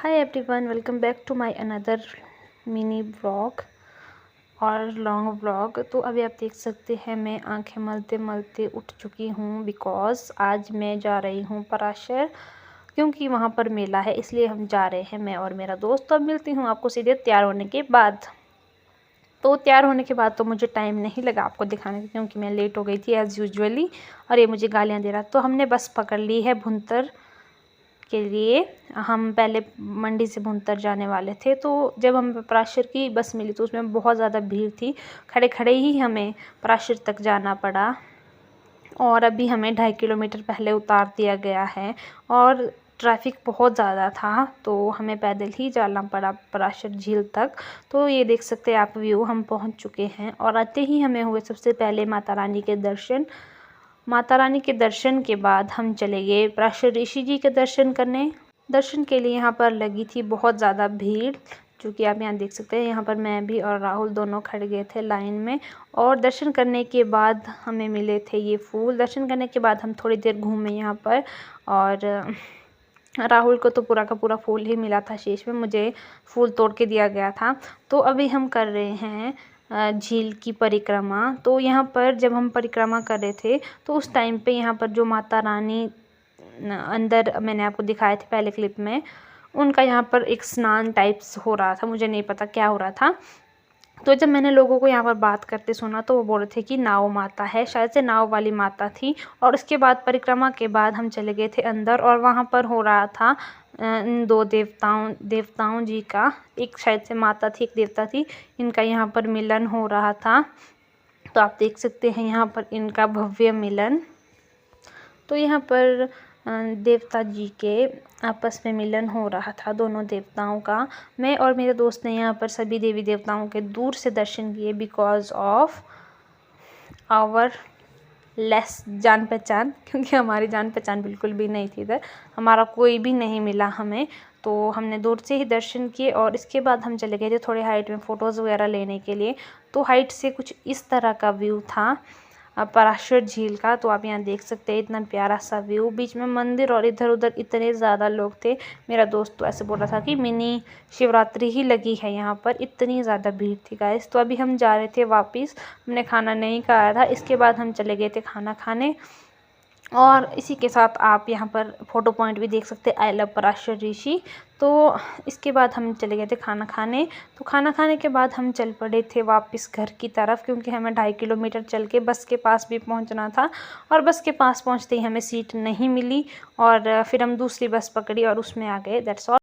Hi everyone, welcome back to my another mini vlog और long vlog. तो अभी आप देख सकते हैं मैं आंखें मलते मलते उठ चुकी हूँ बिकॉज़ आज मैं जा रही हूँ पराशर, क्योंकि वहाँ पर मेला है, इसलिए हम जा रहे हैं मैं और मेरा दोस्त। तो अब मिलती हूँ आपको सीधे तैयार होने के बाद। तो तैयार होने के बाद तो मुझे टाइम नहीं लगा आपको दिखाने का, क्योंकि मैं लेट हो गई थी एज़ यूजुअली और ये मुझे गालियाँ दे रहा। तो हमने बस पकड़ ली है भुंतर के लिए। हम पहले मंडी से भुंतर जाने वाले थे, तो जब हमें पराशर की बस मिली तो उसमें बहुत ज़्यादा भीड़ थी, खड़े खड़े ही हमें पराशर तक जाना पड़ा। और अभी हमें 2.5 किलोमीटर पहले उतार दिया गया है और ट्रैफिक बहुत ज़्यादा था, तो हमें पैदल ही जाना पड़ा पराशर झील तक। तो ये देख सकते हैं आप व्यू, हम पहुंच चुके हैं और आते ही हमें हुए सबसे पहले माता रानी के दर्शन। माता रानी के दर्शन के बाद हम चले गए पराशर ऋषि जी के दर्शन करने। दर्शन के लिए यहाँ पर लगी थी बहुत ज़्यादा भीड़, जो कि आप यहाँ देख सकते हैं। यहाँ पर मैं भी और राहुल दोनों खड़े गए थे लाइन में। और दर्शन करने के बाद हमें मिले थे ये फूल। दर्शन करने के बाद हम थोड़ी देर घूमे यहाँ पर, और राहुल को तो पूरा का पूरा फूल ही मिला था शेष में, मुझे फूल तोड़ के दिया गया था। तो अभी हम कर रहे हैं झील की परिक्रमा। तो यहाँ पर जब हम परिक्रमा कर रहे थे तो उस टाइम पे यहाँ पर जो माता रानी अंदर मैंने आपको दिखाए थे पहले क्लिप में, उनका यहाँ पर एक स्नान टाइप्स हो रहा था, मुझे नहीं पता क्या हो रहा था। तो जब मैंने लोगों को यहाँ पर बात करते सुना तो वो बोल रहे थे कि नाव माता है, शायद से नाव वाली माता थी। और उसके बाद परिक्रमा के बाद हम चले गए थे अंदर, और वहाँ पर हो रहा था इन दो देवताओं जी का, एक शायद से माता थी एक देवता थी, इनका यहाँ पर मिलन हो रहा था। तो आप देख सकते हैं यहाँ पर इनका भव्य मिलन। तो यहाँ पर देवता जी के आपस में मिलन हो रहा था, दोनों देवताओं का। मैं और मेरे दोस्त ने यहाँ पर सभी देवी देवताओं के दूर से दर्शन किए बिकॉज ऑफ आवर लेस जान पहचान, क्योंकि हमारी जान पहचान बिल्कुल भी नहीं थी इधर, हमारा कोई भी नहीं मिला हमें। तो हमने दूर से ही दर्शन किए और इसके बाद हम चले गए थे थोड़े हाइट में फ़ोटोज़ वगैरह लेने के लिए। तो हाइट से कुछ इस तरह का व्यू था पराशर झील का। तो आप यहाँ देख सकते हैं इतना प्यारा सा व्यू, बीच में मंदिर और इधर उधर इतने ज़्यादा लोग थे। मेरा दोस्त तो ऐसे बोल रहा था कि मिनी शिवरात्रि ही लगी है यहाँ पर, इतनी ज़्यादा भीड़ थी गाइस। तो अभी हम जा रहे थे वापस, हमने खाना नहीं खाया था, इसके बाद हम चले गए थे खाना खाने। और इसी के साथ आप यहाँ पर फ़ोटो पॉइंट भी देख सकते हैं, आई लव पराशर ऋषि। तो इसके बाद हम चले गए थे खाना खाने। तो खाना खाने के बाद हम चल पड़े थे वापस घर की तरफ, क्योंकि हमें 2.5 किलोमीटर चल के बस के पास भी पहुँचना था। और बस के पास पहुँचते ही हमें सीट नहीं मिली और फिर हम दूसरी बस पकड़ी और उसमें आ गए, दैट्स ऑल।